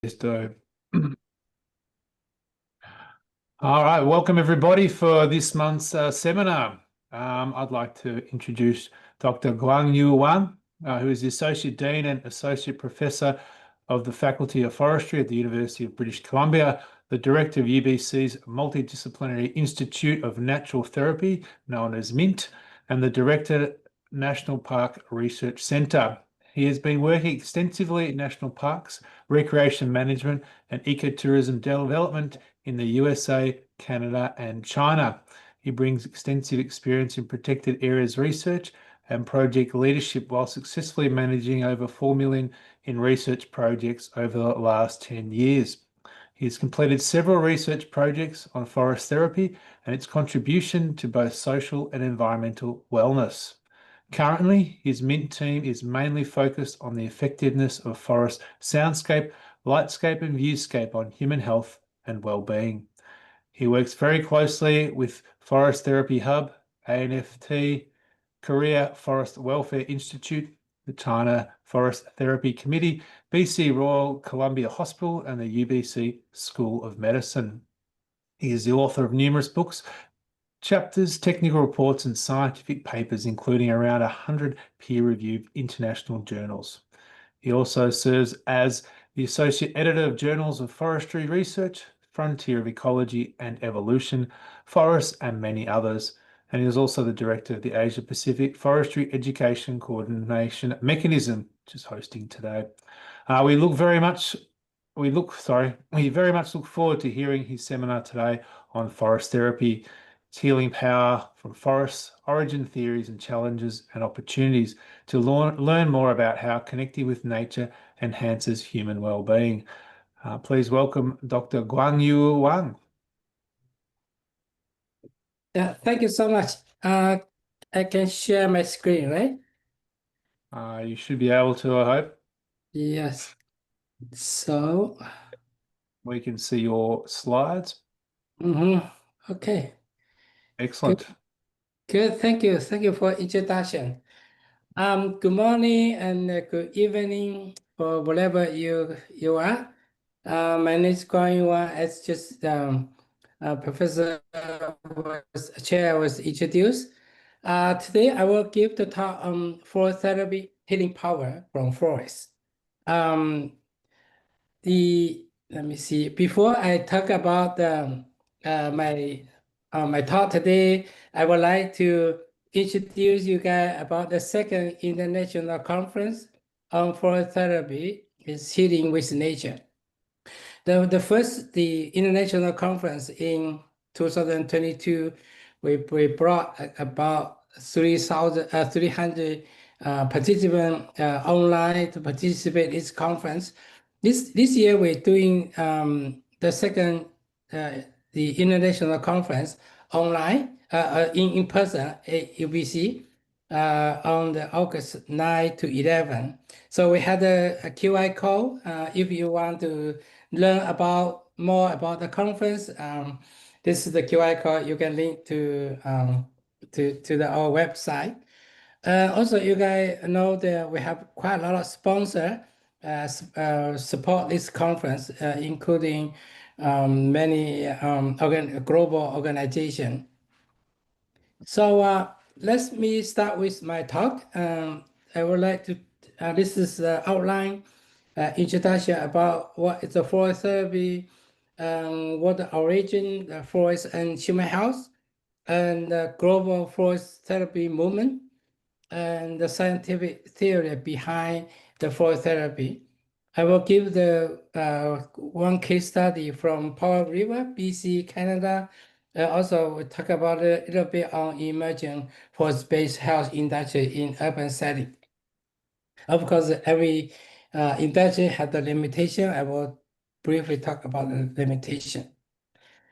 Do. All right, welcome everybody for this month's seminar. I'd like to introduce Dr. Guangyu Wang, who is the Associate Dean and Associate Professor of the Faculty of Forestry at the University of British Columbia, the Director of UBC's Multidisciplinary Institute of Natural Therapy, known as MINT, and the Director, National Park Research Centre. He has been working extensively in national parks, recreation management, and ecotourism development in the USA, Canada, and China. He brings extensive experience in protected areas research and project leadership while successfully managing over 4 million in research projects over the last 10 years. He has completed several research projects on forest therapy and its contribution to both social and environmental wellness. Currently, his MINT team is mainly focused on the effectiveness of forest soundscape, lightscape, and viewscape on human health and well-being. He works very closely with Forest Therapy Hub, ANFT, Korea Forest Welfare Institute, the China Forest Therapy Committee, BC Royal Columbia Hospital, and the UBC School of Medicine. He is the author of numerous books, chapters, technical reports, and scientific papers, including around 100 peer-reviewed international journals. He also serves as the Associate Editor of Journals of Forestry Research, Frontier of Ecology and Evolution, Forests, and many others. And he is also the Director of the Asia Pacific Forestry Education Coordination Mechanism, which is hosting today. We very much look forward to hearing his seminar today on forest therapy, its healing power from forests, origin theories and challenges and opportunities to learn more about how connecting with nature enhances human well-being. Please welcome Dr. Guangyu Wang. Yeah, thank you so much. I can share my screen, right? You should be able to, I hope. Yes. So we can see your slides. Okay. Excellent. Good. Thank you. Thank you for introduction. Good morning and good evening for wherever you are. My name is Guangyu Wang. As just Professor Chair was introduced. Today I will give the talk on forest therapy healing power from forests. Let me see. Before I talk about my talk today, I would like to introduce you guys about the second international conference on forest therapy is healing with nature. The international conference in 2022, we brought about 300 participants online to participate in this conference. This year we're doing the second the international conference online in person at UBC on the August 9 to 11. So we had a QR code. If you want to learn more about the conference, this is the QR code. You can link to our website. Also, you guys know that we have quite a lot of sponsors support this conference, including many global organizations. So let me start with my talk. I would like to, this is the outline introduction about what is the forest therapy, what the origin, the forest and human health, and the global forest therapy movement, and the scientific theory behind the forest therapy. I will give the one case study from Powell River, BC, Canada. Also, we talk about a little bit on emerging forest-based health industry in urban setting. Of course, every industry has the limitation. I will briefly talk about the limitation.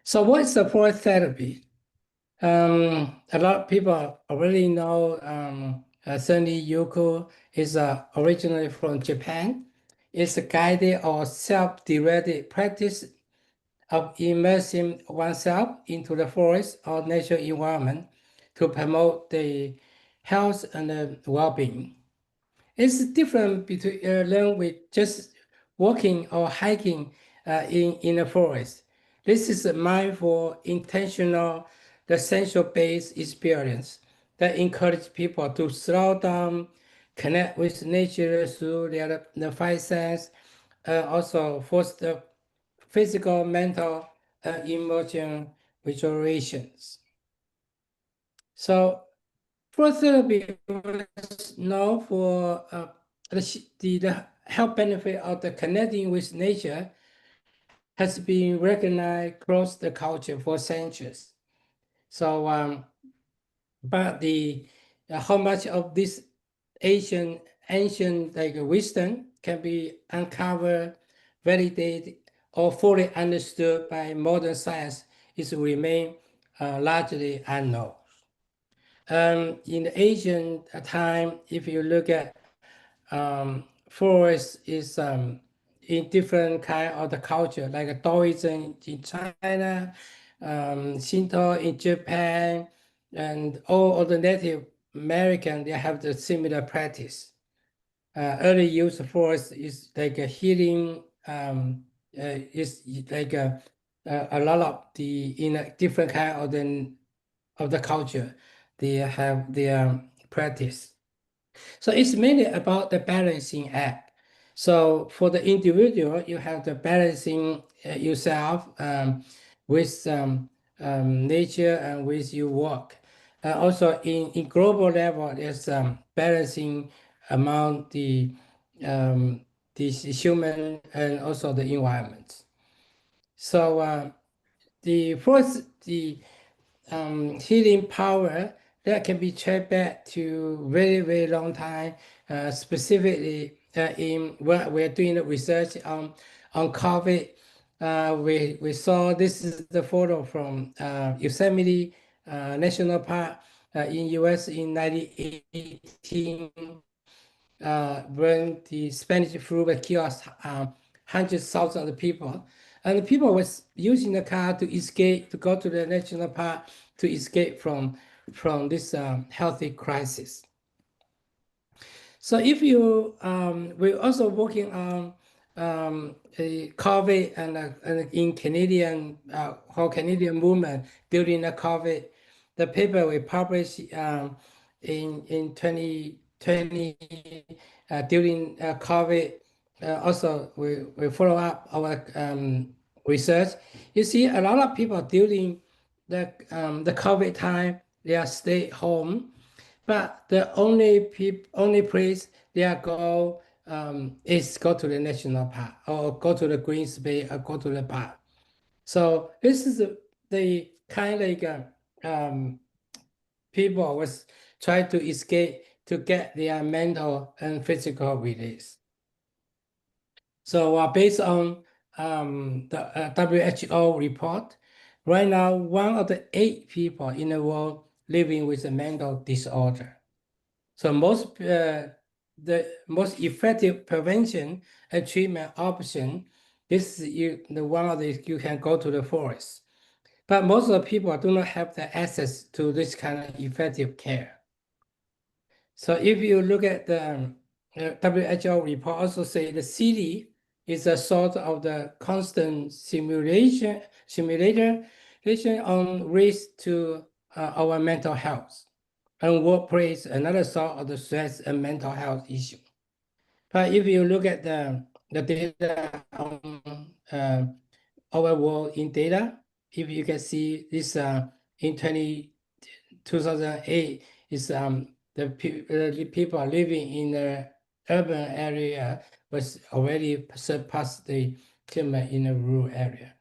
So what is the forest therapy? A lot of people already know Sunny Yoko is originally from Japan. It's a guided or self-directed practice of immersing oneself into the forest or natural environment to promote the health and the well-being. It's different between than with just walking or hiking in the forest. This is a mindful, intentional, the sensual-based experience that encourages people to slow down, connect with nature through the five senses, also foster physical, mental, emotional visualizations. So forest therapy was known for the health benefit of the connecting with nature has been recognized across the culture for centuries. So, but the how much of this ancient like wisdom can be uncovered, validated, or fully understood by modern science is remain largely unknown. In the ancient time, if you look at forest is in different kind of the culture, like Taoism in China, Shinto in Japan, and all of the Native American, they have the similar practice. Early use of forest is like a healing, is like a lot of the in a different kind of the culture, they have their practice. So it's mainly about the balancing act. So for the individual, you have the balancing yourself with nature and with your work. Also in global level, there's balancing among the human and also the environment. So the first, the healing power that can be traced back to very long time, specifically in what we're doing the research on COVID. We saw this is the photo from Yosemite National Park in US in 1918, when the Spanish flu killed hundreds of thousands of people. And the people was using the car to escape, to go to the national park to escape from this healthy crisis. So if you, we're also working on COVID and in Canadian, whole Canadian movement during the COVID. The paper we published in 2020 during COVID. Also, we follow up our research. You see, a lot of people during the COVID time, they are stay home, but the only place they are go is go to the national park or go to the green space or go to the park. So this is the kind of like people was trying to escape to get their mental and physical release. So based on the WHO report, right now, 1 of the 8 people in the world living with a mental disorder. So the most effective prevention and treatment option is the one of the you can go to the forest. But most of the people do not have the access to this kind of effective care. So if you look at the WHO report, also say the city is a sort of the constant simulator on risk to our mental health, and workplace another sort of the stress and mental health issue. But if you look at the data on our world in data, if you can see this in 2008 is the people living in the urban area was already surpassed the treatment in the rural area.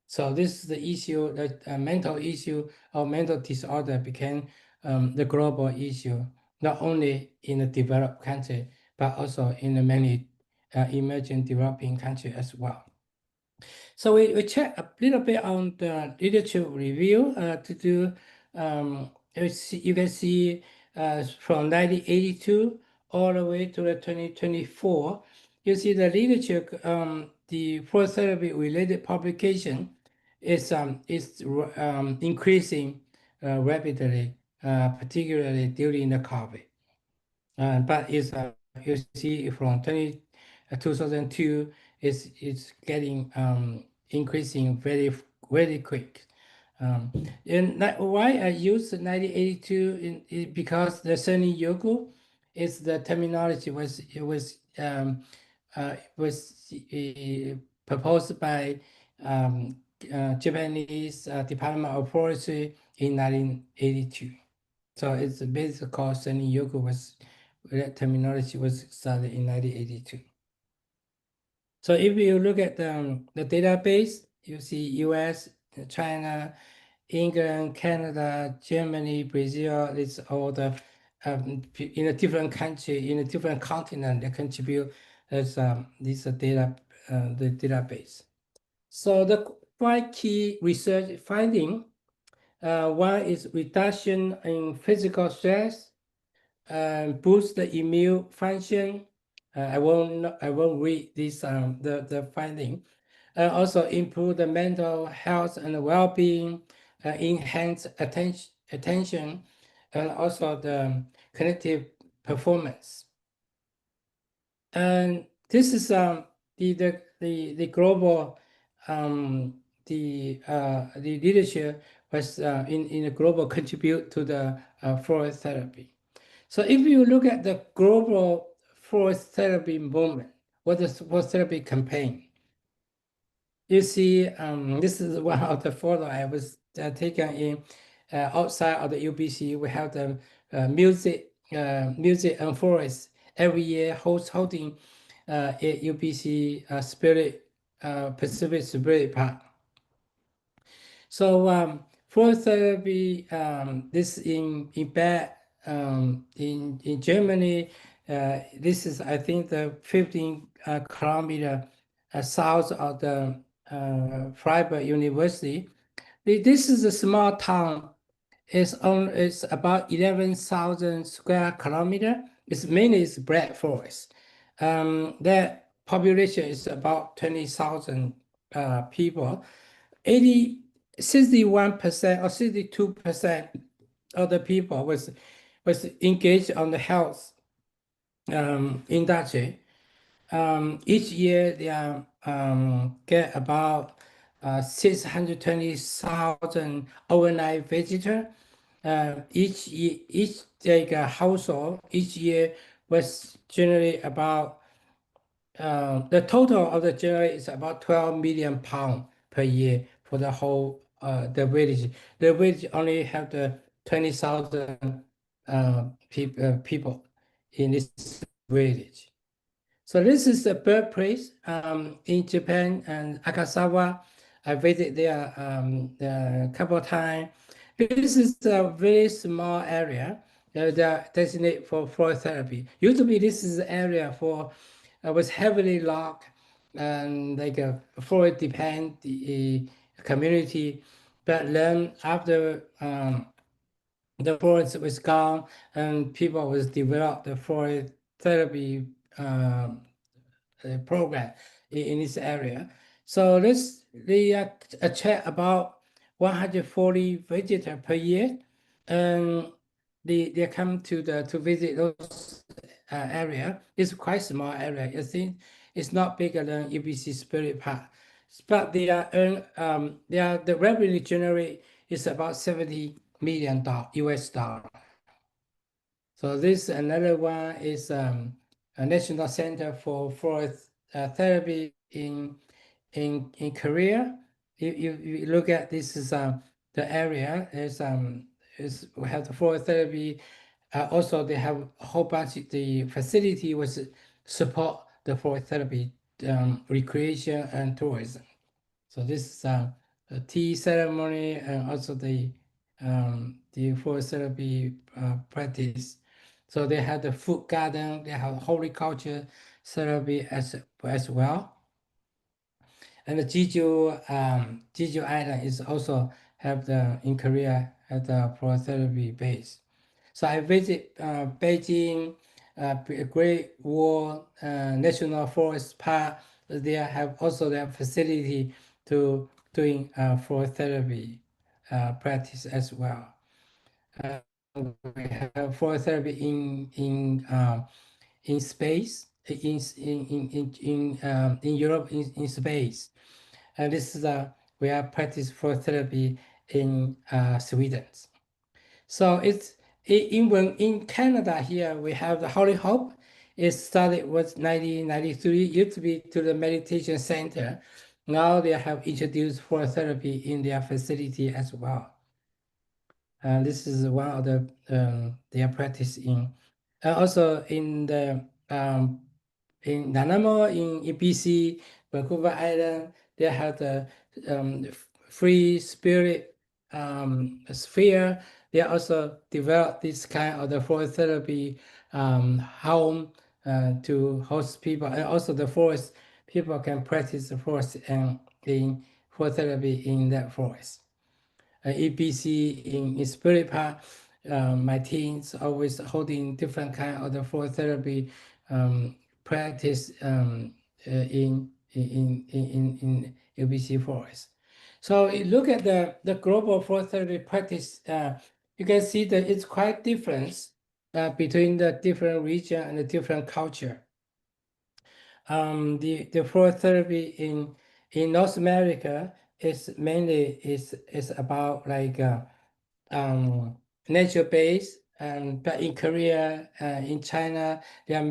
So this is the issue, that mental issue or mental disorder became the global issue, not only in the developed country, but also in the many emerging developing countries as well. So we check a little bit on the literature review to do, you can see from 1982 all the way to the 2024, you see the literature, the forest therapy related publication is increasing rapidly, particularly during the COVID. But it's, you see from 2002, is getting increasing very quick. And why I use 1982 because the Seni Yoku is the terminology was proposed by Japanese Department of Forestry in 1982. So it's basically called Seni Yoku was that terminology was started in 1982. So if you look at the database, you see US, China, England, Canada, Germany, Brazil. It's all the in a different country, in a different continent that contribute as this data, the database. So the 5 key research finding, one is reduction in physical stress, boost the immune function. I won't read this the finding. Also improve the mental health and well-being, enhance attention, and also the cognitive performance. And this is the global the literature was in a global contribute to the forest therapy. So if you look at the global forest therapy movement, what is forest therapy campaign? You see, this is one of the photo I was taken in outside of the UBC. We have the music and forest every year holding at UBC Pacific Spirit Park. So forest therapy, this in Germany, this is I think the 15 kilometer south of the Freiburg University. This is a small town. It's about 11,000 square kilometer. It's mainly black forest. Their population is about 20,000 people. 61% or 62% of the people was engaged on the health industry. Each year they get about 620,000 overnight visitors. Each household each year was generally about the total of the generate is about 12 million pounds per year for the whole the village. The village only have the 20,000 people in this village. So this is the birthplace in Japan and Akasawa. I visited there a couple of times. This is a very small area that are designated for forest therapy. Usually this is the area for was heavily locked and like a forest depend the community. But then after the forest was gone and people was developed the forest therapy program in this area. So they attract about 140 visitors per year, and they come to visit those area. It's quite small area. I think it's not bigger than UBC Spirit Park, but the revenue generate is about $70 million US dollar. So this another one is a National Center for Forest Therapy in Korea. If you look at this is the area is we have the forest therapy. Also, they have a whole bunch of the facility was support the forest therapy recreation and tourism. So this is a tea ceremony and also the forest therapy practice. So they have the food garden, they have horticulture therapy as well. And the Jeju Island is also have in Korea at the forest therapy base. So I visit Beijing, Great Wall National Forest Park. They have also their facility to doing forest therapy practice as well. We have forest therapy in space. in Europe in space. And this is we have practiced forest therapy in Sweden. So it's in Canada here we have the Holy Hope. It started with 1993. Used to be to the meditation center. Now they have introduced forest therapy in their facility as well. And this is one of their practice in. Also in the in Nanaimo, in BC, Vancouver Island, they have the free spirit sphere. They also developed this kind of the forest therapy home to host people, and also the forest people can practice the forest and in forest therapy in that forest. EPC in Spirit Park, my teens always holding different kind of the forest therapy practice in UBC Forest. So you look at the global forest therapy practice, you can see that it's quite different between the different region and the different culture. The forest therapy in North America is mainly is about like nature based, but in Korea, in China, they are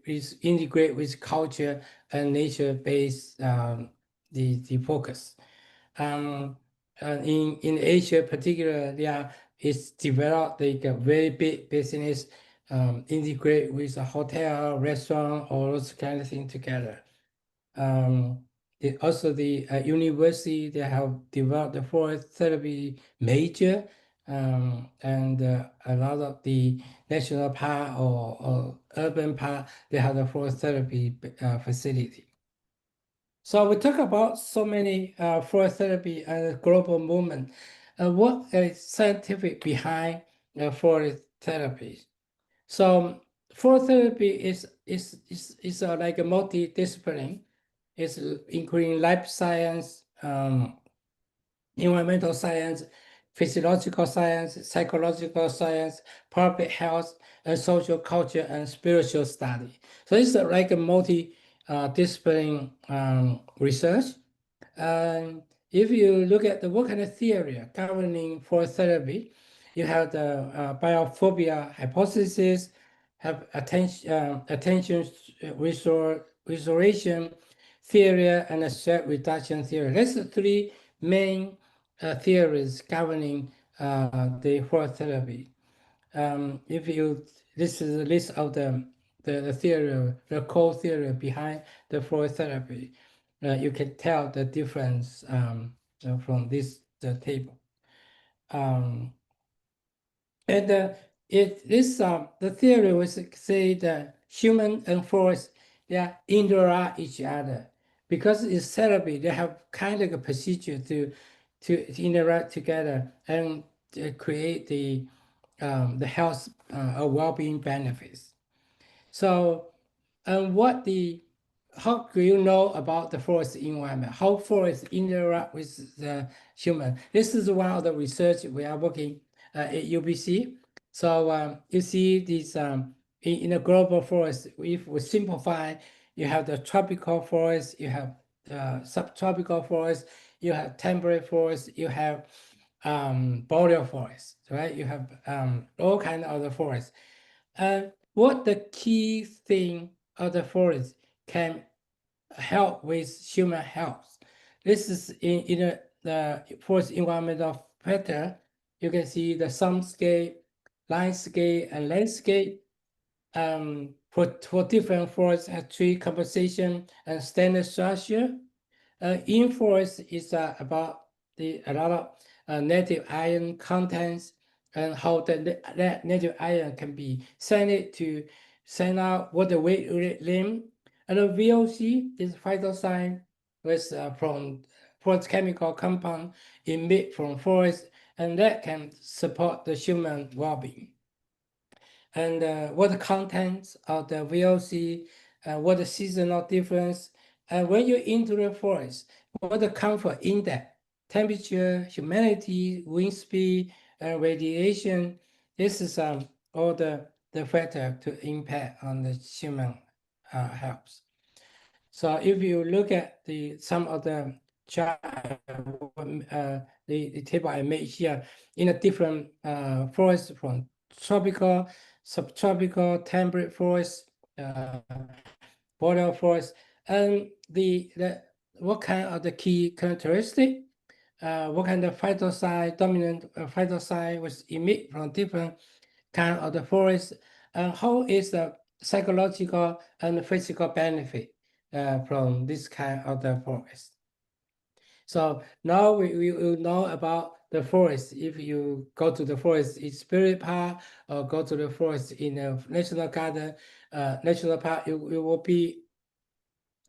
is integrate with culture and nature based the focus. And in Asia, particularly, it's developed like a very big business, integrate with a hotel, restaurant, all those kind of things together. Also the university, they have developed the forest therapy major, and a lot of the national park or urban park, they have the forest therapy facility. So we talk about so many forest therapy and global movement. What is scientific behind forest therapy? So forest therapy is like a multidisciplinary. It's including life science, environmental science, physiological science, psychological science, public health, and social culture and spiritual study. So it's like a multi-discipline research. And if you look at the what kind of theory governing forest therapy, you have the biophobia hypothesis, have attention restoration theory, and a stress reduction theory. That's the three main theories governing the forest therapy. This is a list of the theory, the core theory behind the forest therapy. You can tell the difference from this table. And the theory was say that human and forest, they interact each other because it's therapy. They have kind of a procedure to interact together and create the health or well-being benefits. So, how do you know about the forest environment? How forests interact with the human? This is one of the research we are working at UBC. So you see these in a global forest, if we simplify, you have the tropical forest, you have subtropical forest, you have temperate forest, you have boreal forest, right? You have all kinds of the forests. What the key thing of the forest can help with human health? This is in the forest environmental pattern. You can see the soundscape, lightscape, and landscape. For different forests have tree composition and standard structure. In forest is about a lot of native iron contents and how that native iron can be sent out what the weight limb. And the VOC is phytosign with from forest chemical compound emit from forest, and that can support the human well-being. And what the contents of the VOC, what the seasonal difference, and when you're into the forest, what the comfort index, temperature, humidity, wind speed, and radiation. This is all the factor to impact on the human helps. So if you look at some of the chart, the table I made here, in a different forest, from tropical, subtropical, temperate forest, border forest, and what kind of the key characteristic, what kind of phytocyte, dominant phytocyte was emit from different kind of the forest, and how is the psychological and physical benefit from this kind of the forest. So now we will know about the forest. If you go to the forest in Spirit Park or go to the forest in a national garden, national park, it will be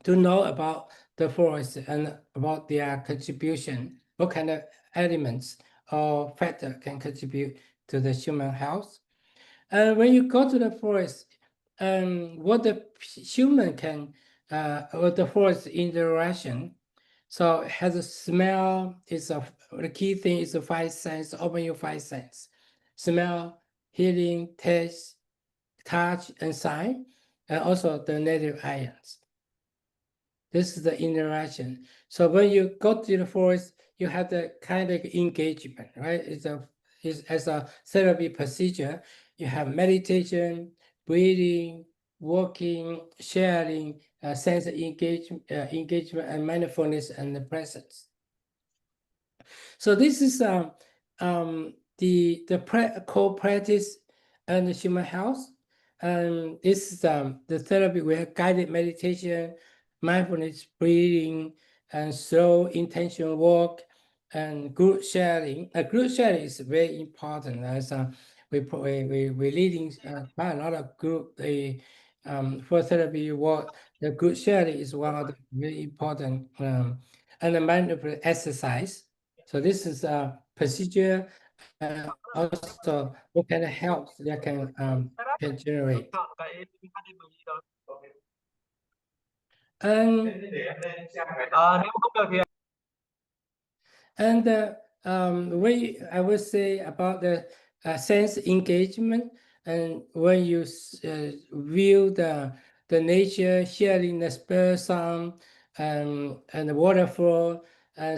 to know about the forest and about their contribution, what kind of elements or factor can contribute to the human health. And when you go to the forest, what the human can, or the forest interaction, so it has a smell, the key thing is the five sense, open your five sense. Smell, hearing, taste, touch, and sight, and also the native ions. This is the interaction. So when you go to the forest, you have the kind of engagement, right? It's as a therapy procedure. You have meditation, breathing, walking, sharing, sense engagement, and mindfulness and the presence. So this is the core practice and the human health. And this is the therapy. We have guided meditation, mindfulness, breathing, and slow intentional walk, and group sharing. Group sharing is very important. As we're leading quite a lot of group for therapy work. The group sharing is one of the very important, and the mindful exercise. So this is a procedure, and also what kind of help that can generate. And I would say about the sense engagement, and when you view the nature, hearing the bird sound, and the waterfall,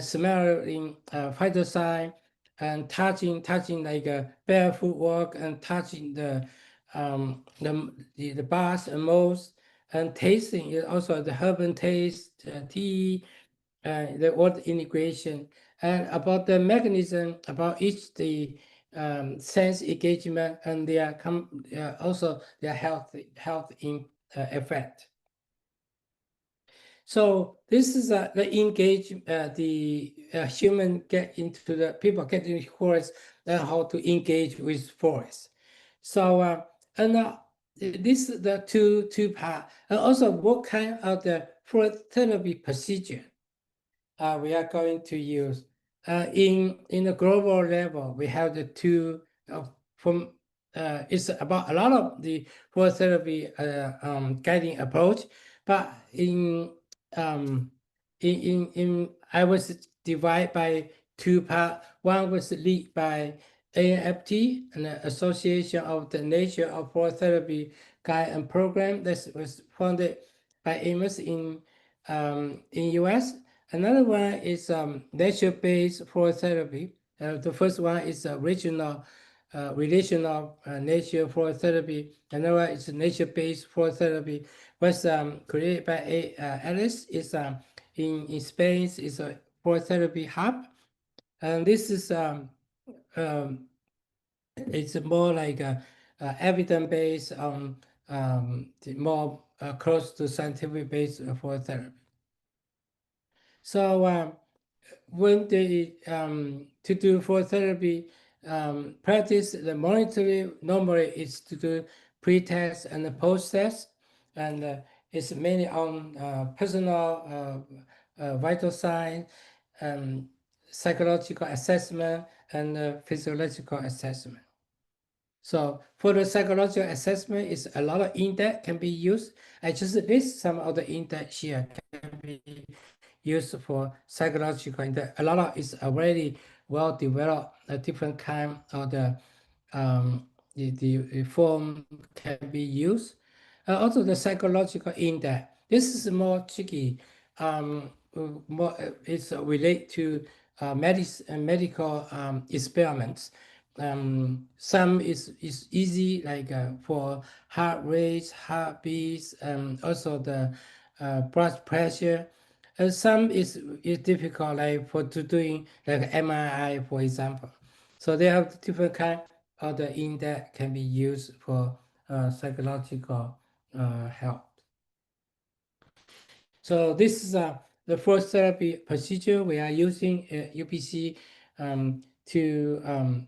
smelling phytocyte, and touching like a barefoot walk, and touching the bars and moss, and tasting is also the herbal taste, tea, the word integration, and about the mechanism about each the sense engagement and their also their health effect. So this is the engage the human get into the people get into forest and how to engage with forest. So and this is the two part, and also what kind of the forest therapy procedure we are going to use. In the global level, we have the two it's about a lot of the forest therapy guiding approach, but I was divided by two parts. One was led by ANFT, an Association of the Nature of Forest Therapy Guide and Program that was founded by Amos in US. Another one is nature-based forest therapy. The first one is relational nature forest therapy. Another one is nature-based forest therapy. Was created by Alice. Is in Spain. Is a forest therapy hub, and this is it's more like evidence-based, more close to scientific-based forest therapy. So when they to do forest therapy practice, the monitoring normally is to do pre-test and the post-test, and it's mainly on personal vital sign, psychological assessment, and physiological assessment. So for the psychological assessment, is a lot of index can be used. I just list some of the index here can be used for psychological index. A lot of is already well developed. A different kind of the form can be used. Also the psychological index. This is more tricky. More it's related to medical experiments. Some is easy, like for heart rates, heartbeats, and also the blood pressure. Some is difficult, like for doing like MRI, for example. So they have different kind of the index can be used for psychological help. So this is the first therapy procedure we are using at UBC to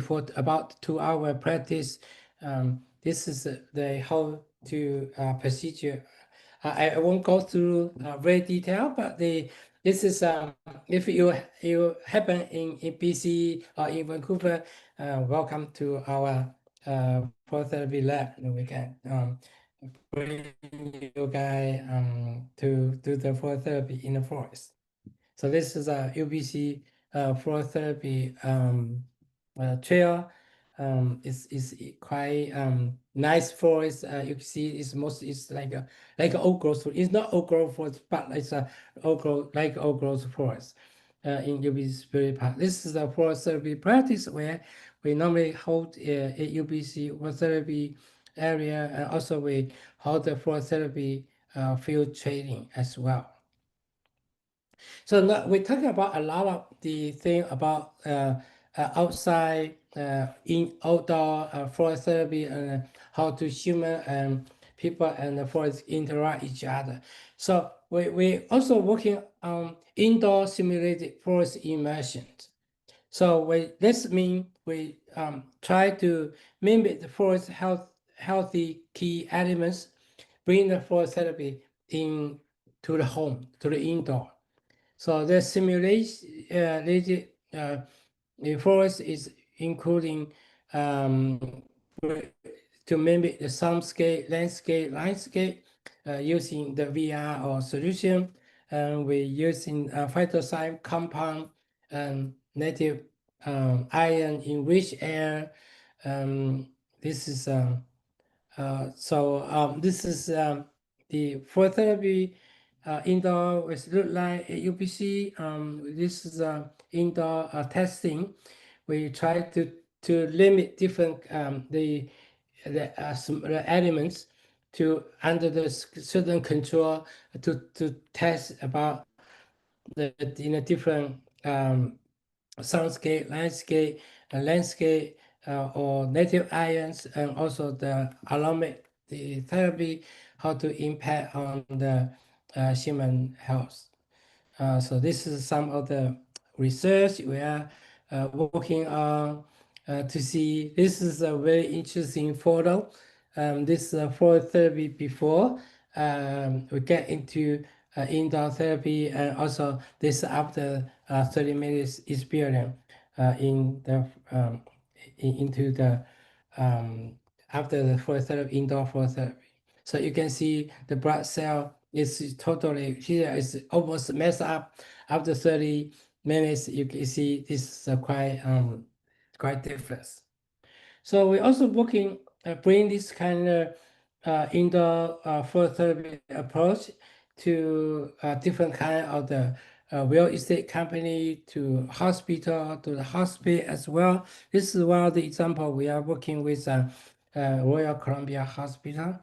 for about 2-hour practice. This is the how to procedure. I won't go through very detail, but this is if you happen in BC or in Vancouver, welcome to our forest therapy lab. We can bring you guys to do the forest therapy in the forest. So this is a UBC forest therapy trail. It's quite nice forest. You can see it's like an old growth. It's not old growth forest, but it's a old growth forest in UBC Spirit Park. This is a forest therapy practice where we normally hold a UBC forest therapy area, and also we hold the forest therapy field training as well. So now we're talking about a lot of the thing about outside, in outdoor forest therapy, and how to human and people and the forest interact each other. So we also working on indoor simulated forest immersions. So this means we try to mimic the forest healthy key elements, bring the forest therapy in to the home, to the indoor. So the simulation the forest is including to mimic the soundscape, landscape using the VR or solution. And we're using phytosign compound and native iron enriched air. This is this is the forest therapy indoor with look like at UBC. This is indoor testing. We try to limit different the elements to under the certain control to test about the different soundscape, landscape, or native ions, and also the aromatic therapy, how to impact on the human health. So this is some of the research we are working on to see. This is a very interesting photo. This is forest therapy before we get into indoor therapy, and also this after 30 minutes experience in the into the after the forest therapy, indoor forest therapy. So you can see the blood cell is totally here is almost messed up. After 30 minutes, you can see this is quite different. So we're also working bring this kind of indoor forest therapy approach to different kind of the real estate company, to hospital, to the hospital as well. This is one of the example we are working with Royal Columbia Hospital.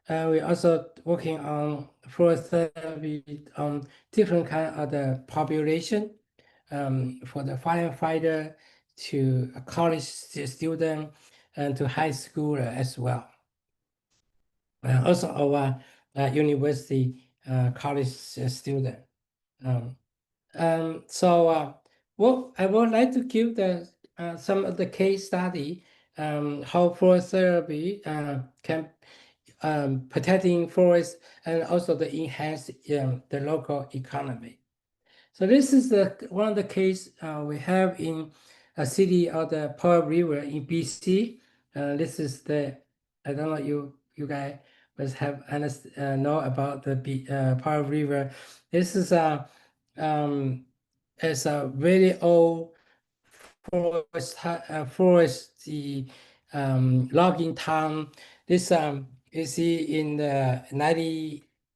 We're also working on forest therapy on different kind of the population, for the firefighter, to a college student, and to high school as well. Also our university college student. Well, I would like to give some of the case study how forest therapy can protecting forests and also the enhance the local economy. So this is one of the case we have in a city of the Pearl River in BC. This is I don't know you guys must have know about the Pearl River. This is it's a very old forest logging town. This You see, in the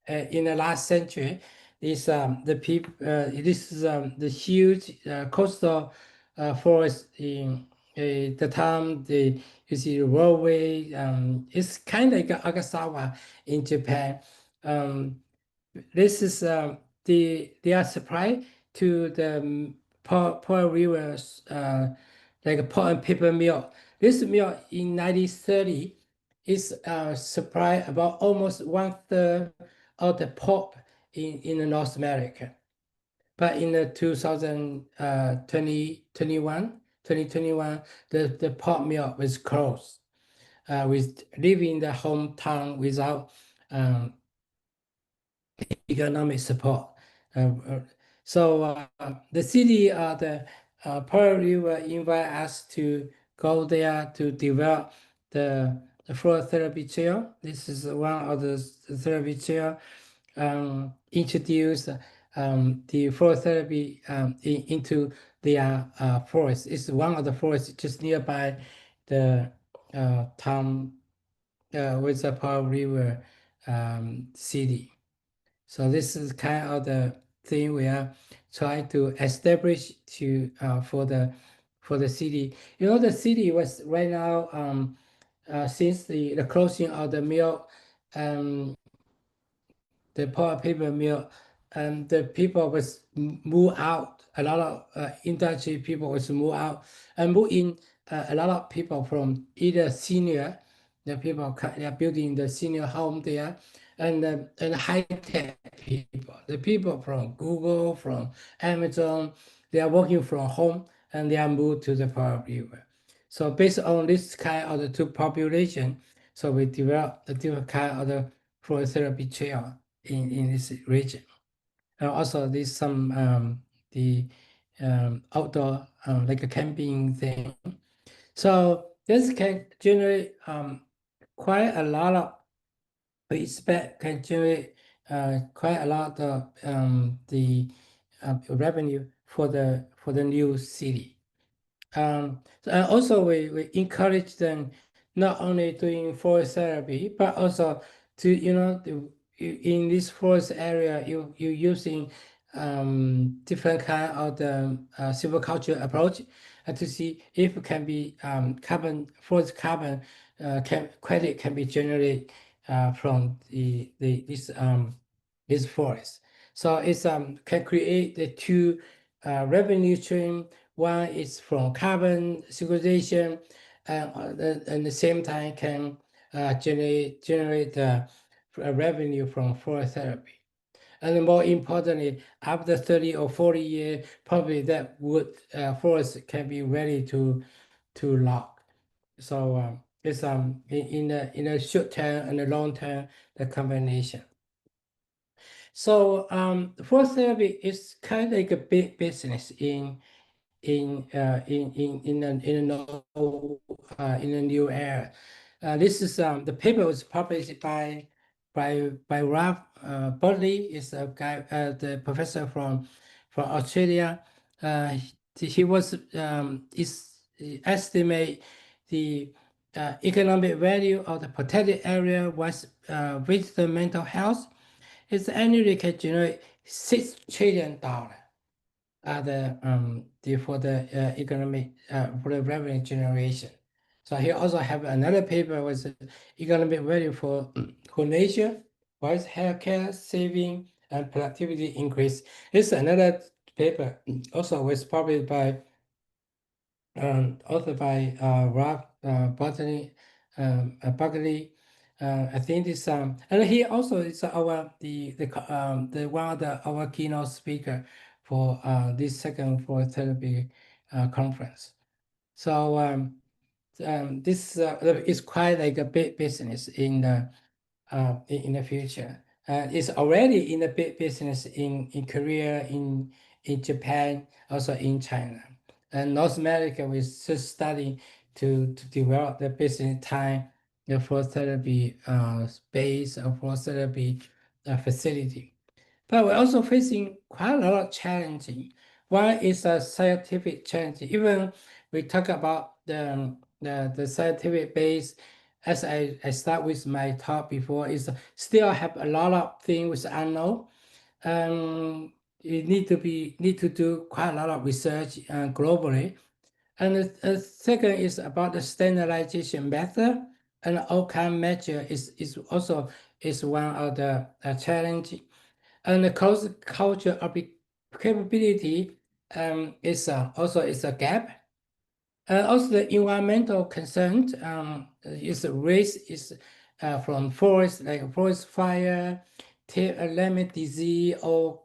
in the last century, this this is the huge coastal forest in the time you see the railway. It's kind of like Agasawa in Japan. This is they are supplied to the Pearl Rivers like pulp and paper mill. This mill in 1930 is supply about almost 1/3 of the pulp in North America. But in the 2021, the pulp mill was closed, with leaving the hometown without economic support. So the city of the Pearl River invite us to go there to develop the forest therapy trail. This is one of the therapy trail. Introduce the forest therapy into their forest. It's one of the forests just nearby the town with the Pearl River city. So this is kind of the thing we are trying to establish to for the city. You know, the city was right now since the closing of the mill, the pulp paper mill, and the people was move out. A lot of industry people was move out and move in. A lot of people from either senior, the people they are building the senior home there, and high tech people, the people from Google, from Amazon, they are working from home and they are moved to the Pearl River. So based on this kind of the two population, so we develop a different kind of the forest therapy trail in this region. And also there's some outdoor like a camping thing. So this can generate quite a lot of, we expect can generate quite a lot of the revenue for the new city. Also we encourage them not only doing forest therapy, but also to, you know, in this forest area, you using different kind of the silviculture approach to see if it can be forest carbon credit can be generated from this forest. So it's can create the two revenue stream. One is from carbon sequestration, and at the same time can generate revenue from forest therapy. And more importantly, after 30 or 40 years, probably that wood forest can be ready to log. So it's in the short term and the long term, the combination. So forest therapy is kind of like a big business in a new era. This is the paper was published by Ralph Bodley, is a guy, the professor from Australia. He was estimate the economic value of the protected area was with the mental health. It's annually can generate $6 trillion. For the economic for the revenue generation. So he also have another paper with economic value for nature, voice healthcare, saving, and productivity increase. This is another paper also was published by authored by Ralph Buckley. I think this and he also is our the one of our keynote speaker for this second forest therapy conference. So this is quite like a big business in the future. It's already in a big business in Korea, in Japan, also in China. And North America, we're just starting to develop the business time, the forest therapy space or forest therapy facility. But we're also facing quite a lot of challenging. One is a scientific challenge. Even we talk about the scientific base as I start with my talk before, is still have a lot of things unknown. You need to do quite a lot of research globally. And the second is about the standardization method, and outcome measure is also one of the challenge. And the culture of capability is also a gap. Also, the environmental concern is raised from forest, like forest fire, limit disease, or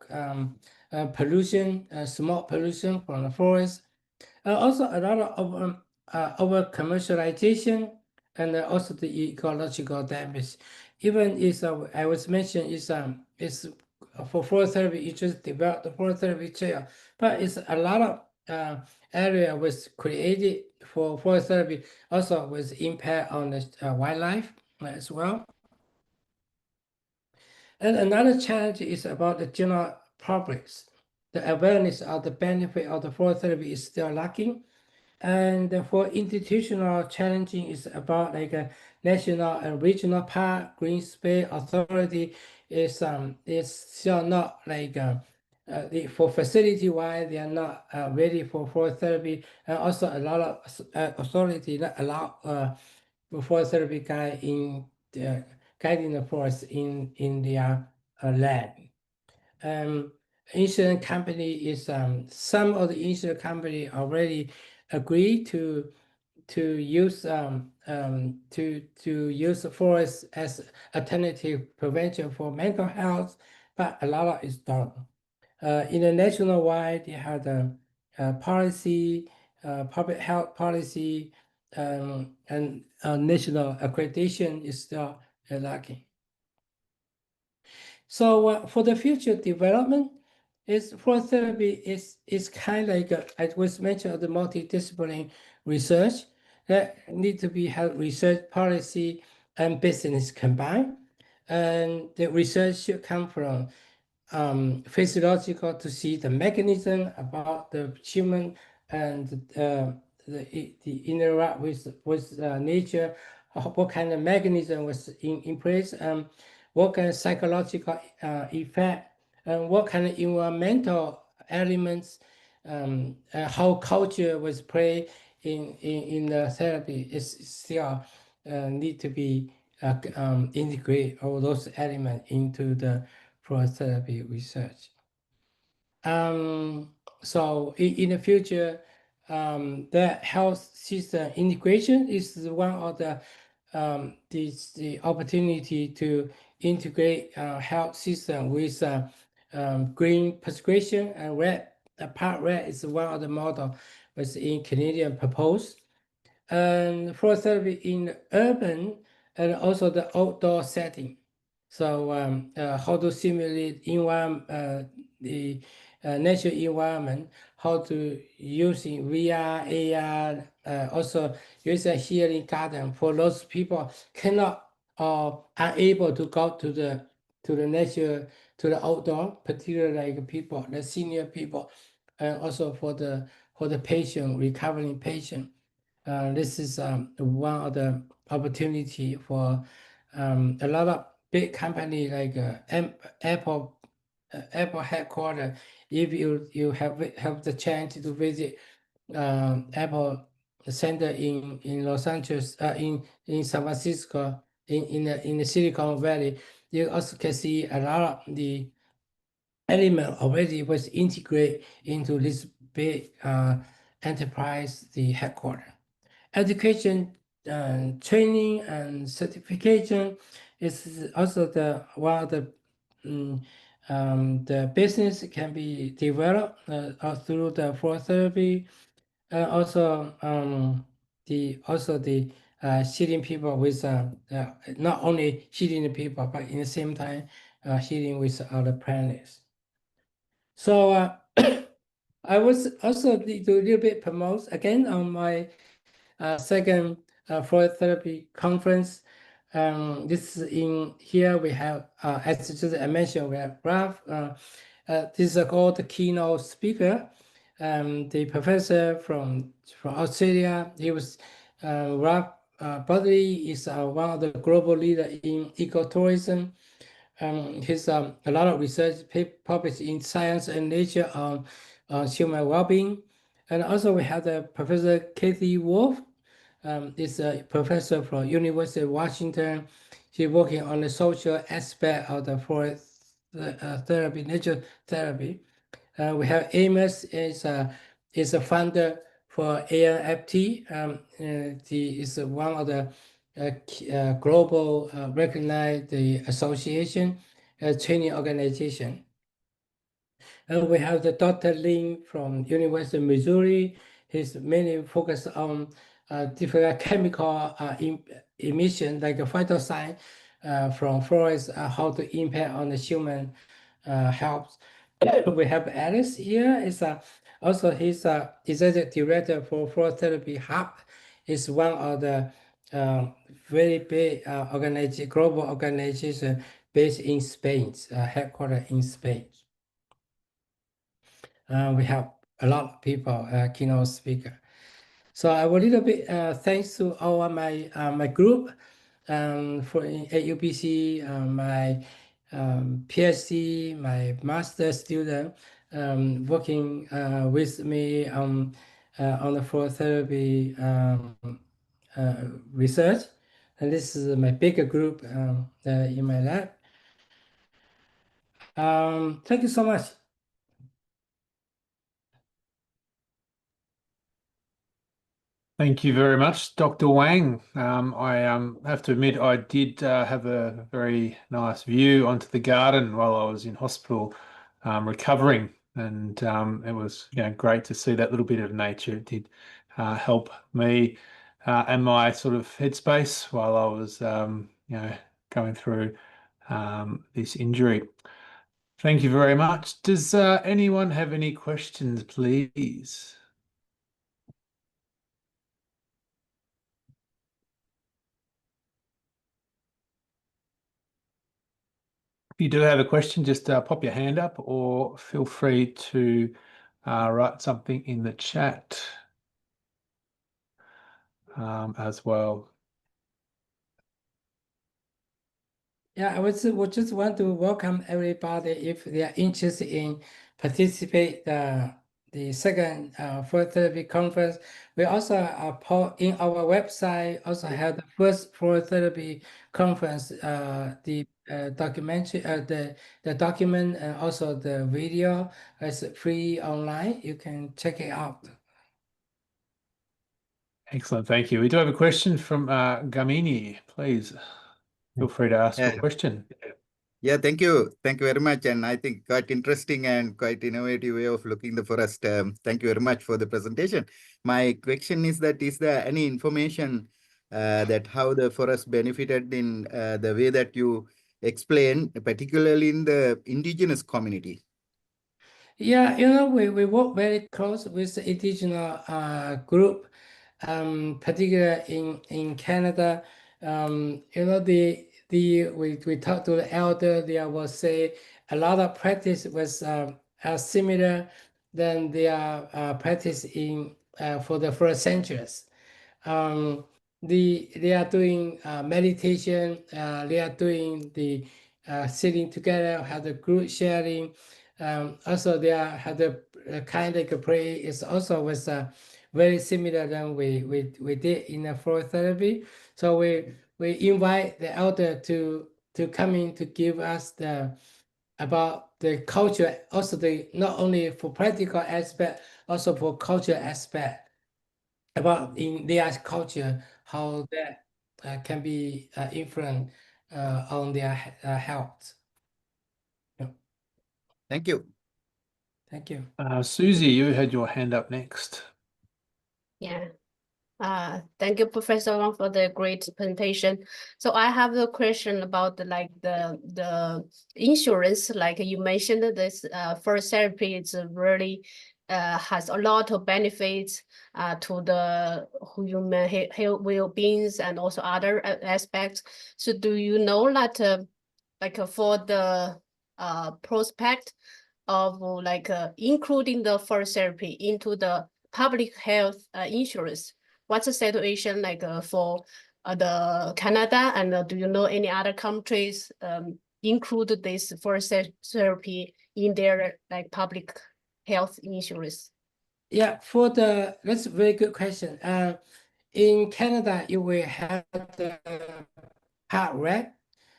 pollution, smoke pollution from the forest. Also, a lot of over commercialization, and also the ecological damage. Even is I was mentioned is for forest therapy, you just develop the forest therapy chair, but it's a lot of area was created for forest therapy, also with impact on the wildlife as well. And another challenge is about the general publics. The awareness of the benefit of the forest therapy is still lacking. And for institutional challenging is about like a national and regional park, green space authority is still not like for facility wise they are not ready for forest therapy, and also a lot of authority not allow forest therapy guide in guiding the forest in their land. Insurance company is some of the insurance company already agree to use use the forest as alternative prevention for mental health, but a lot of is done. In the national wide, they have the policy, public health policy, and national accreditation is still lacking. So for the future development, forest therapy is kind of like I was mentioned the multidisciplinary research that need to be have research policy and business combined, and the research should come from physiological to see the mechanism about the human and the interact with nature, what kind of mechanism was in place, what kind of psychological effect, and what kind of environmental elements, how culture was played in the therapy is still need to be integrate all those elements into the forest therapy research. So in the future, the health system integration is one of the opportunity to integrate health system with green prescription, and red. Part red is one of the model was in Canadian proposed. And forest therapy in urban and also the outdoor setting. So how to simulate the natural environment, how to using VR, AR, also use a healing garden for those people cannot or are able to go to the nature, to the outdoor, particularly like people, the senior people, and also for the patient, recovering patient. This is one of the opportunity for a lot of big company like Apple headquarters. If you have the chance to visit Apple Center in Los Angeles, in San Francisco, in the Silicon Valley, you also can see a lot of the element already was integrated into this big enterprise, the headquarters. Education, training, and certification is also one of the business can be developed through the forest therapy. Also the healing people with not only healing the people, but in the same time healing with other planets. So I was also do a little bit promote again on my second forest therapy conference. This is in here we have, as I mentioned, we have Ralph. This is called the keynote speaker. The professor from Australia. He was Ralph Buddy is one of the global leader in ecotourism. He's a lot of research published in Science and Nature on human well-being. And also we have the Professor Kathy Wolf. Is a professor from University of Washington. She's working on the social aspect of the forest therapy, nature therapy. We have Amos is a founder for ANFT. He is one of the global recognized the association training organization. And we have the Dr. Lin from University of Missouri. He's mainly focused on different chemical emission, like a phytosign from forests, how to impact on the human health. We have Alice here. Is also he's executive director for Forest Therapy Hub. Is one of the very big global organization based in Spain, headquartered in Spain. We have a lot of people, keynote speaker. So I will little bit thanks to all my my group for at UBC, my PhD, my master student working with me on the forest therapy research, and this is my bigger group in my lab. Thank you so much. Thank you very much, Dr. Wang. I have to admit I did have a very nice view onto the garden while I was in hospital recovering, and it was great to see that little bit of nature. It did help me and my sort of headspace while I was going through this injury. Thank you very much. Does anyone have any questions, please? If you do have a question, just pop your hand up or feel free to write something in the chat as well. Yeah, I would just want to welcome everybody if they are interested in participate the second forest therapy conference. We also in our website also have the first forest therapy conference, the documentary, the document and also the video is free online. You can check it out. Excellent, thank you. We do have a question from Gamini. Please feel free to ask your question. Yeah, thank you. Thank you very much. And I think quite interesting and quite innovative way of looking the forest. Thank you very much for the presentation. My question is that is there any information that how the forest benefited in the way that you explain, particularly in the indigenous community? Yeah, we work very close with the indigenous group, particularly in Canada. We talk to the elder. They will say a lot of practice was similar than their practice in for the first centuries. They are doing meditation. They are doing the sitting together, have the group sharing. Also, they have the kind of pray is also was very similar than we did in the forest therapy. So we invite the elder to come in to give us about the culture, also not only for practical aspect, also for culture aspect about in their culture how that can be influence on their health. Yeah. Thank you. Thank you. Susie, you had your hand up next. Yeah. Thank you, Professor Wang, for the great presentation. So I have a question about the insurance. Like you mentioned, this first therapy is really has a lot of benefits to the human health, well-beings, and also other aspects. So do you know that for the prospect of including the first therapy into the public health insurance? What's the situation for the Canada, and do you know any other countries include this forest therapy in their like public health insurance? Yeah, that's a very good question. In Canada, you will have the Park Red.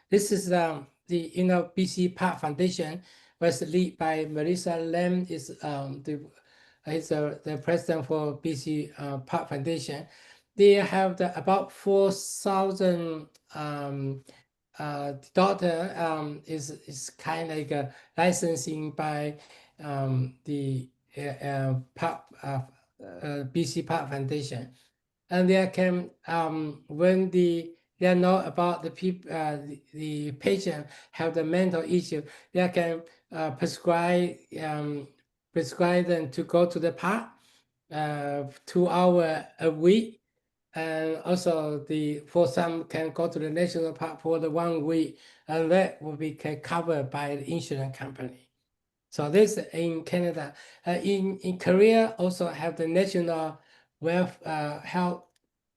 This is the BC Park Foundation, was led by Melissa Lam, is the president for BC Park Foundation. They have about 4,000 daughter is kind of like a licensing by the BC Park Foundation, and they can when they know about the people the patient have the mental issue, they can prescribe them to go to the park 2 hours a week. And also for some can go to the national park for the 1 week, and that will be covered by the insurance company. So this in Canada. In Korea also have the national health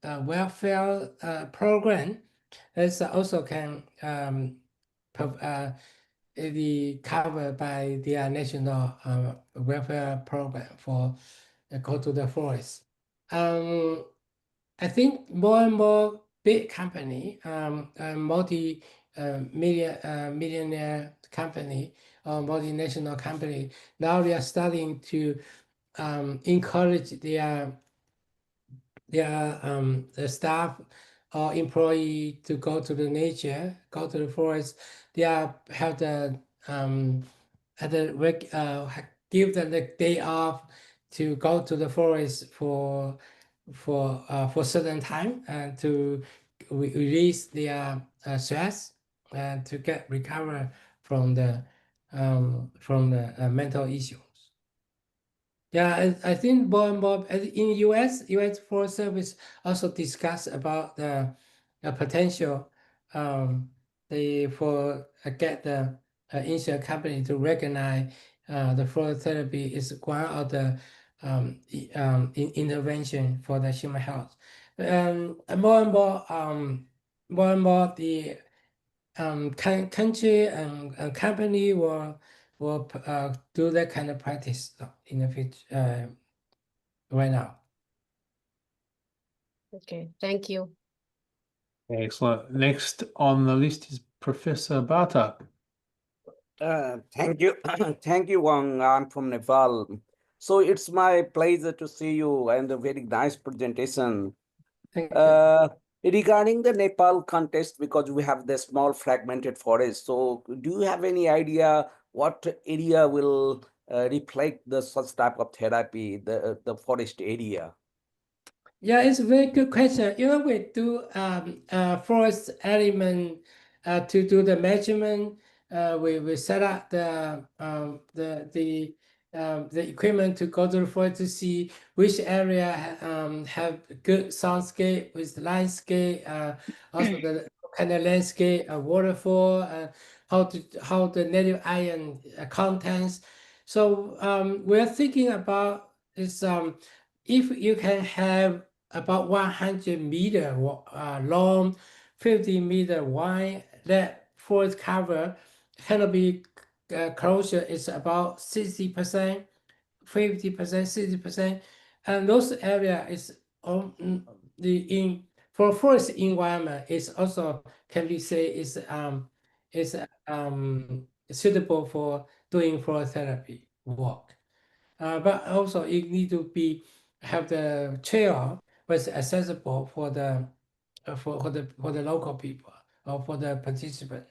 welfare program. This also can be covered by their national welfare program for go to the forest. I think more and more big company, millionaire company or multinational company, now they are starting to encourage their staff or employee to go to the nature, go to the forest. They have the give them the day off to go to the forest for certain time and to release their stress and to recover from the mental issues. Yeah, I think more and more in US Forest Service also discuss about the potential get the insurance company to recognize the forest therapy is one of the intervention for the human health. And more and more the country and company will do that kind of practice in the future right now. Okay, thank you. Excellent. Next on the list is Professor Bhatta. Thank you. Thank you, Wang. I'm from Nepal. So it's my pleasure to see you and a very nice presentation. Thank you. Regarding the Nepal context, because we have the small fragmented forest. So do you have any idea what area will reflect the such type of therapy, the forest area? Yeah, it's a very good question. We do forest element to do the measurement. We set up the equipment to go to the forest to see which area have good soundscape with lightscape, also the kind of landscape, waterfall, how the native iron contents. So we're thinking about is if you can have about 100 meter long, 50 meter wide, that forest cover canopy closure is about 60%, 50%, 60%, and those area is for forest environment is also can be say is suitable for doing forest therapy work. But also it need to have the trail was accessible for the local people or for the participant.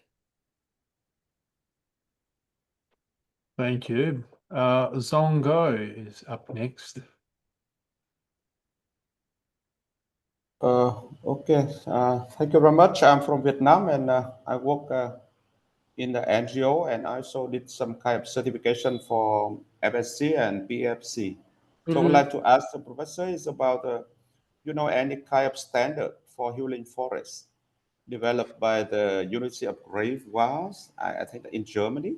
Thank you. Zongo is up next. Okay, thank you very much. I'm from Vietnam and I work in the NGO and I also did some kind of certification for FSC and BFC. So I would like to ask the professor is about, any kind of standard for healing forests developed by the University of Guangyu Wang, I think in Germany,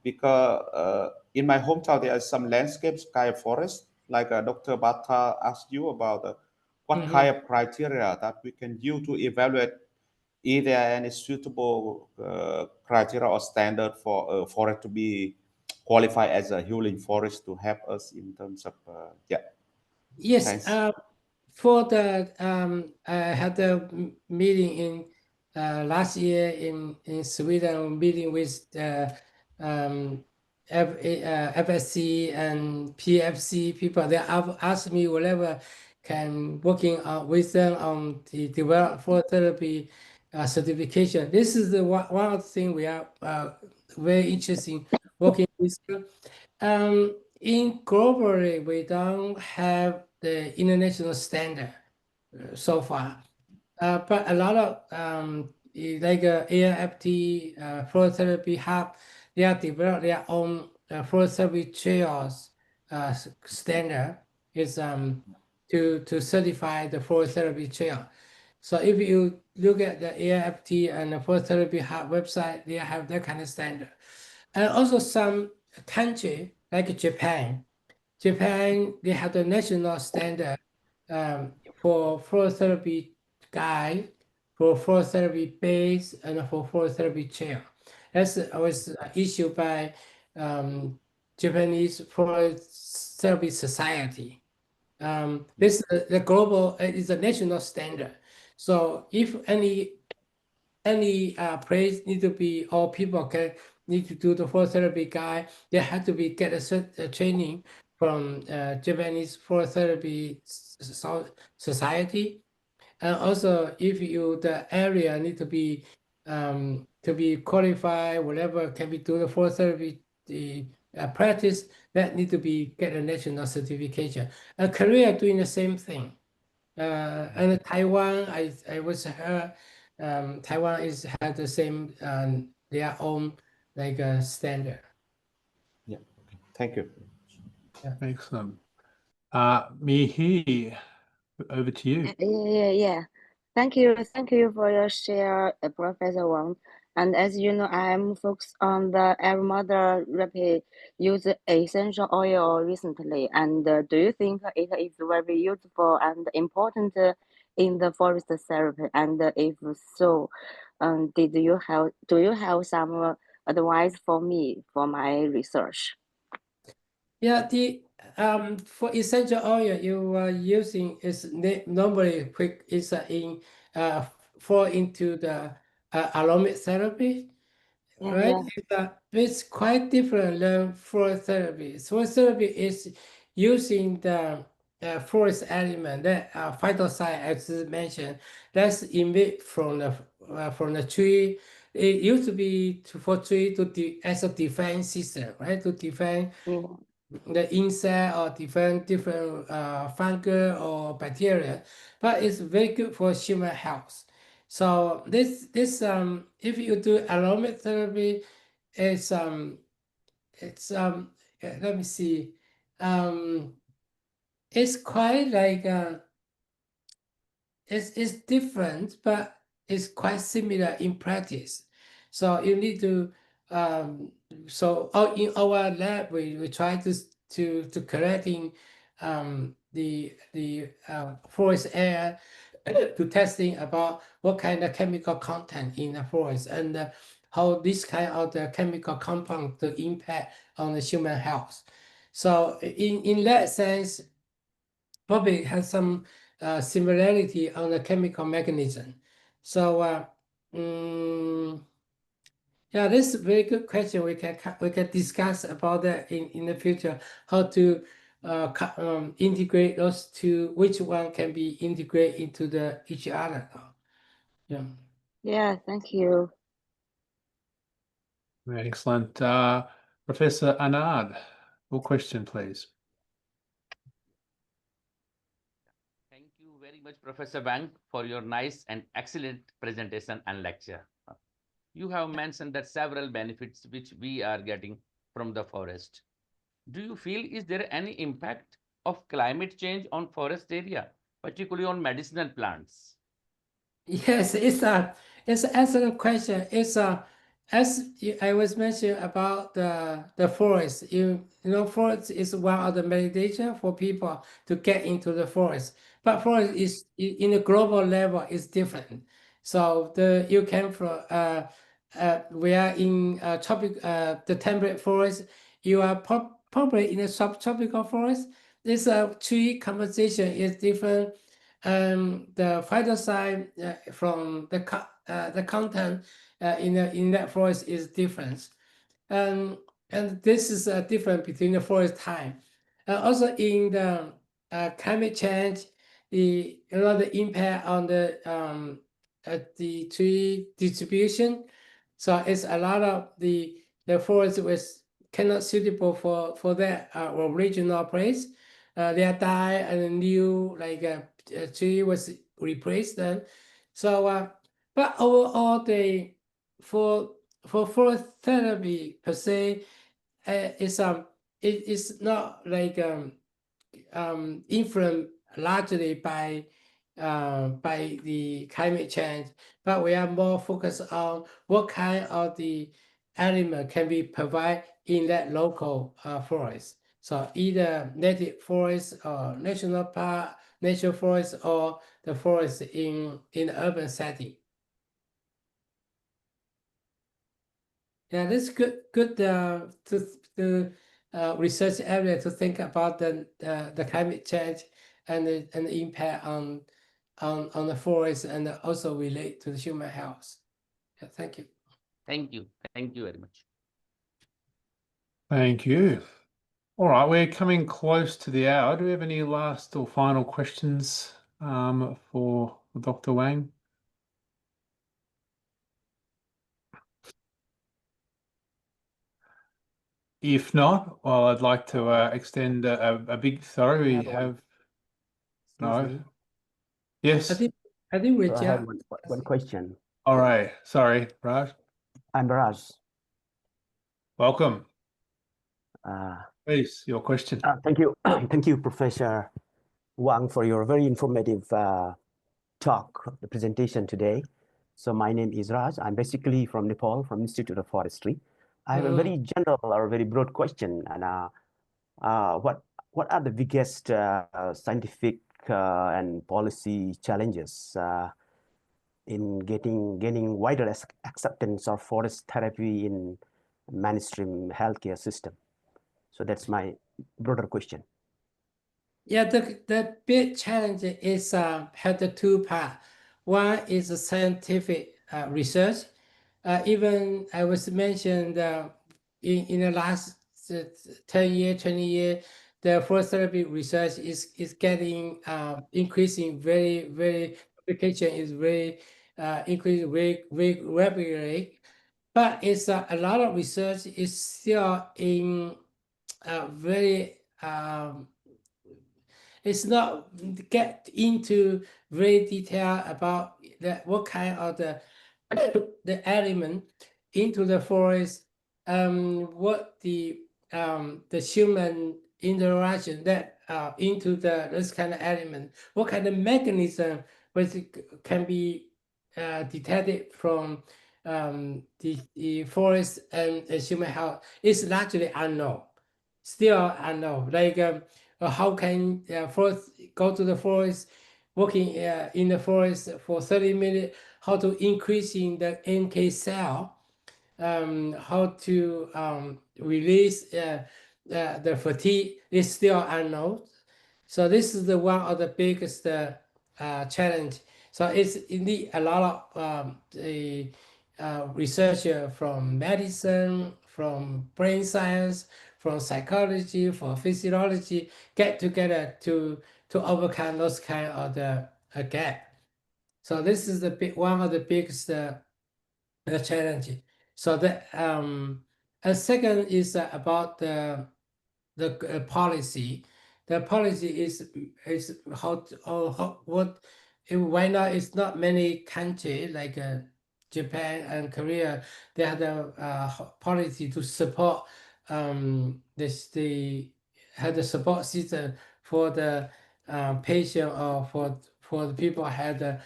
because in my hometown there are some landscapes kind of forest, like Dr. Bhatta asked you about what kind of criteria that we can use to evaluate if there are any suitable criteria or standard for forest to be qualified as a healing forest to help us in terms of Yes. Thanks. For the I had a meeting in last year in Sweden, meeting with FSC and PFC people. They have asked me whatever can working with them on the develop for therapy certification. This is the one of the things we are very interesting working with them. In globally, we don't have the international standard so far, but a lot of like ANFT flow therapy hub, they have developed their own flow therapy trails standard is to certify the flow therapy trail. So if you look at the ANFT and the flow therapy hub website, they have that kind of standard, and also some country like Japan, they have the national standard for flow therapy guide, for flow therapy base, and for flow therapy chair. That was issued by Japanese Flow Therapy Society. This the global is a national standard. So if any place need to be, or people can need to do the flow therapy guide, they have to be get a training from Japanese Flow Therapy Society. And also, if you the area need to be qualified, whatever can be do the flow therapy practice, that need to be get a national certification. And Korea doing the same thing. And Taiwan, I was heard. Taiwan had the same their own like standard. Yeah. Thank you. Excellent. Mihi, over to you. Yeah. Thank you for your share, Professor Wang. And as you know, I'm focused on the aromatherapy rapid use essential oil recently. And do you think it is very useful and important in the forest therapy? And if so, do you have some advice for me for my research? Yeah, the for essential oil you are using is normally quick is in fall into the aromatherapy, right? Yeah. It's quite different than flow therapy. Flow therapy is using the forest element that phytocyte, as mentioned, that's emit from the tree. It used to be for tree as a defense system, right? To defend the insect or different fungi or bacteria, but it's very good for human health. So this if you do aromatherapy, it's let me see, it's quite like it's different, but it's quite similar in practice. So you need to so in our lab we try to collecting the forest air to testing about what kind of chemical content in the forest and how this kind of the chemical compound to impact on the human health. So in that sense, probably has some similarity on the chemical mechanism. So yeah, this is a very good question. We can discuss about that in the future, how to integrate those two, which one can be integrated into each other. Yeah. Yeah, thank you. Excellent. Professor Anand, your question, please. Thank you very much, Professor Wang, for your nice and excellent presentation and lecture. You have mentioned that several benefits which we are getting from the forest. Do you feel is there any impact of climate change on forest area, particularly on medicinal plants? Yes, it's an excellent question. It's I was mentioning about the forest, you know, forest is one of the meditation for people to get into the forest. But forest is in a global level is different. So you came from we are in the temperate forest. You are probably in a subtropical forest. This tree composition is different. The phytocyte from the content in that forest is different. And this is a difference between the forest time. Also in the climate change, the impact on the tree distribution. So it's a lot of the forest was cannot suitable for that original place. They are died and new like a tree was replaced then. So but overall for forest therapy per se, it's not like influenced largely by the climate change, but we are more focused on what kind of the element can be provided in that local forest. So either native forest or national park, nature forest, or the forest in urban setting. Yeah, that's good to research area to think about the climate change and the impact on the forest and also relate to the human health. Yeah, thank you. Thank you. Thank you very much. Thank you. All right, we're coming close to the hour. Do we have any last or final questions for Dr. Wang? If not, well, I'd like to extend a big sorry. We have no. Yes. I think we So I have one question. All right. Sorry, Raj. I'm Raj. Welcome. Uh, Please, your question. Thank you. Thank you, Professor Wang, for your very informative talk, the presentation today. So my name is Raj. I'm basically from Nepal, from Institute of Forestry. I have a very general or very broad question. And what are the biggest scientific and policy challenges in gaining wider acceptance of forest therapy in mainstream healthcare system? So that's my broader question. Yeah, the big challenge is have the two parts. One is the scientific research. Even I was mentioned in the last 10 years, 20 years, the forest therapy research is getting increasing very application is very increasing very rapidly. But it's a lot of research is still in very it's not get into very detail about what kind of the element into the forest, what the human interaction that into this kind of element, what kind of mechanism which can be detected from the forest and human health is largely unknown, still unknown. Like how can first go to the forest, working in the forest for 30 minutes, how to increasing the NK cell, how to release the fatigue is still unknown. So this is one of the biggest challenge. So it's indeed a lot of researcher from medicine, from brain science, from psychology, from physiology, get together to overcome those kind of the gap. So this is one of the biggest challenge. So the second is about the policy. The policy is how right now it's not many countries like Japan and Korea. They have the policy to support have the support system for the patient or for the people who had the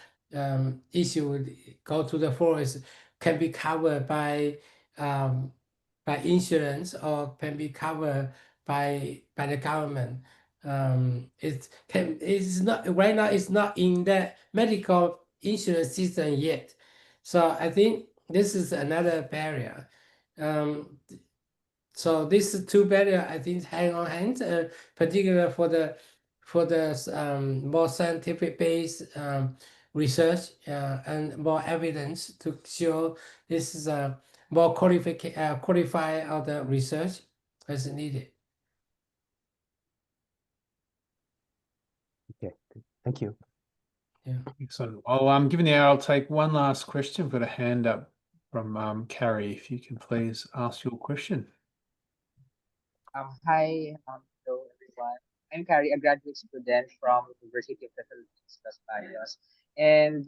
issue with go to the forest can be covered by by insurance or can be covered by the government. It's not right now. It's not in the medical insurance system yet. So I think this is another barrier. So these two barriers, I think, hand on hand, particularly for the more scientific based research and more evidence to show this is a more qualified of the research as needed. Okay, thank you. Yeah. Excellent. Well, given the hour, I'll take one last question. I've got a hand up from Carrie. If you can please ask your question. Hi, hello everyone. I'm Carrie, a graduate student from University of the Philippines, Los Baños, and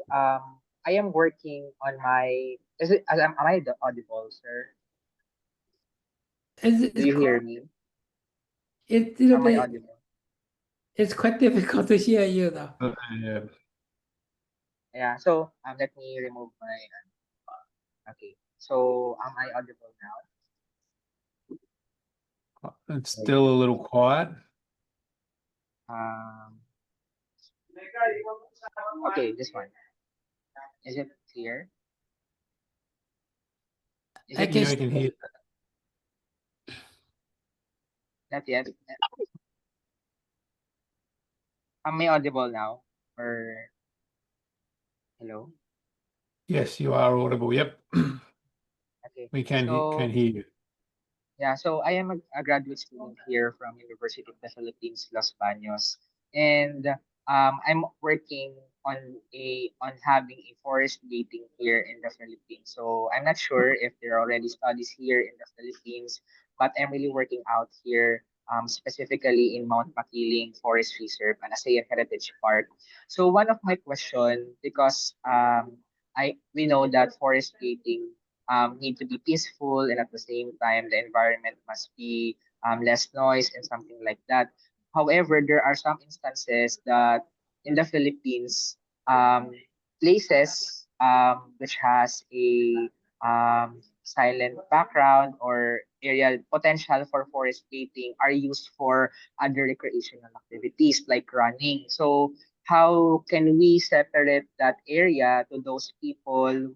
I am working on my. Am I audible, sir? Do you hear me? It's Am I audible? It's quite difficult to hear you though. Yeah. Yeah. So let me remove my. Okay. So am I audible now? It's still a little quiet. Okay, this one. Is it clear? I You can hear. Not yet. Am I audible now? Or hello? Yes, you are audible. Yep. Okay. We can hear you. Yeah, so I am a graduate student here from University of the Philippines, Los Baños, and I'm working on having a forest gating here in the Philippines. So I'm not sure if there are already studies here in the Philippines, but I'm really working out here, specifically in Mount Makiling Forest Reserve and ASEAN Heritage Park. So one of my question, because we know that forest gating need to be peaceful, and at the same time the environment must be less noise and something like that. However, there are some instances that in the Philippines, places which has a silent background or area potential for forest gating are used for other recreational activities like running. So how can we separate that area to those people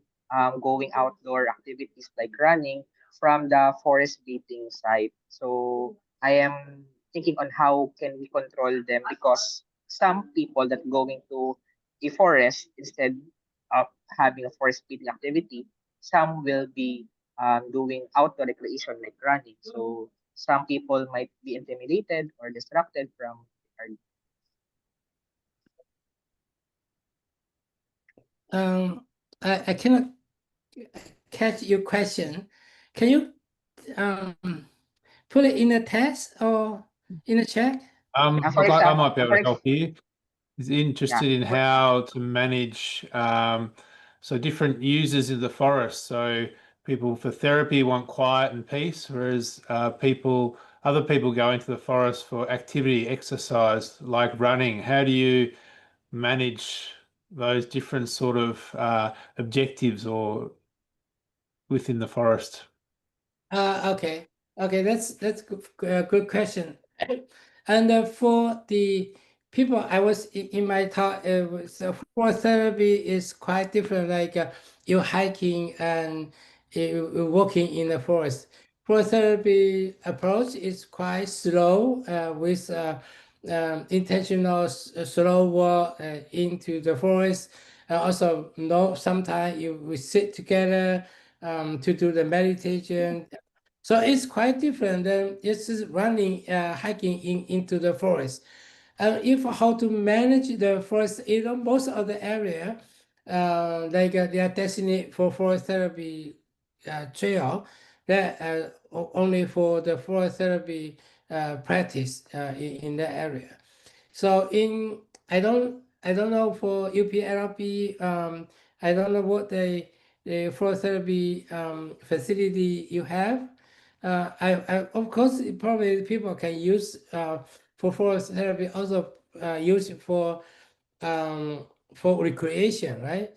going outdoor activities like running from the forest gating site? So I am thinking on how can we control them, because some people that going to a forest instead of having a forest gating activity, some will be doing outdoor recreation like running. So some people might be intimidated or distracted from. I cannot catch your question. Can you put it in a text or in a chat? I might be able to help you. Is interested in how to manage so different users in the forest. So people for therapy want quiet and peace, whereas other people go into the forest for activity, exercise, like running. How do you manage those different sort of objectives or within the forest? Okay, that's good question. And for the people, I was in my talk. Forest therapy is quite different. Like you're hiking and walking in the forest. Forest therapy approach is quite slow with intentional slow walk into the forest. Also, sometimes we sit together to do the meditation. So it's quite different than just running, hiking into the forest. If how to manage the forest, most of the area, like they are designated for forest therapy trail, that only for the forest therapy practice in that area. So I don't know for UPLP, I don't know what the forest therapy facility you have. Of course, probably people can use for forest therapy, also use it for recreation, right?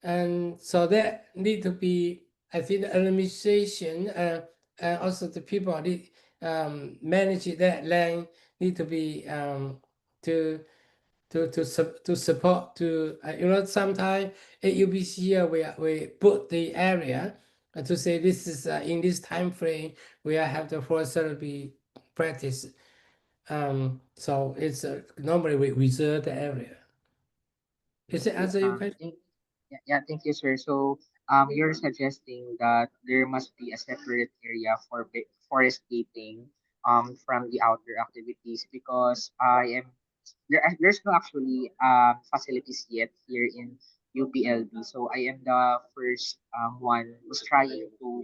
And so that need to be I think the administration and also the people manage that land need to be to support sometimes at UBC we put the area to say this is in this time frame we have the forest therapy practice. So it's normally we reserve the area. Is it answer your question? Thank you, sir. So, you're suggesting that there must be a separate area for forest gaping, from the outdoor activities because there's no actually facilities yet here in UPLB. So I am the first one who's trying to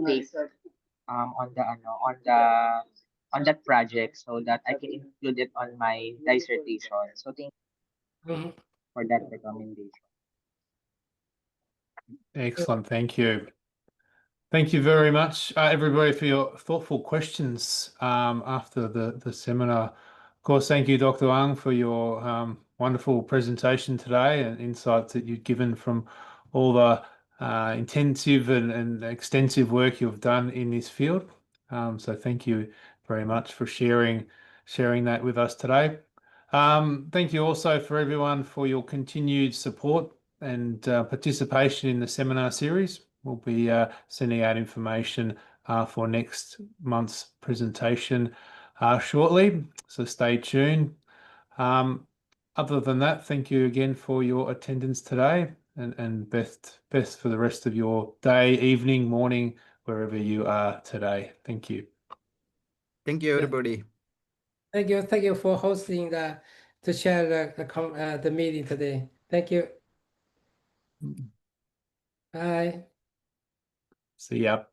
take on the on that project so that I can include it on my dissertation. So thank you for that recommendation. Excellent. Thank you. Thank you very much, everybody, for your thoughtful questions after the seminar. Of course, thank you, Dr. Wang, for your wonderful presentation today and insights that you've given from all the intensive and extensive work you've done in this field. So thank you very much for sharing that with us today. Thank you also for everyone for your continued support and participation in the seminar series. We'll be sending out information for next month's presentation shortly, so stay tuned. Other than that, thank you again for your attendance today and best for the rest of your day, evening, morning, wherever you are today. Thank you. Thank you, everybody. Thank you for hosting to share the meeting today. Thank you. Bye. See ya.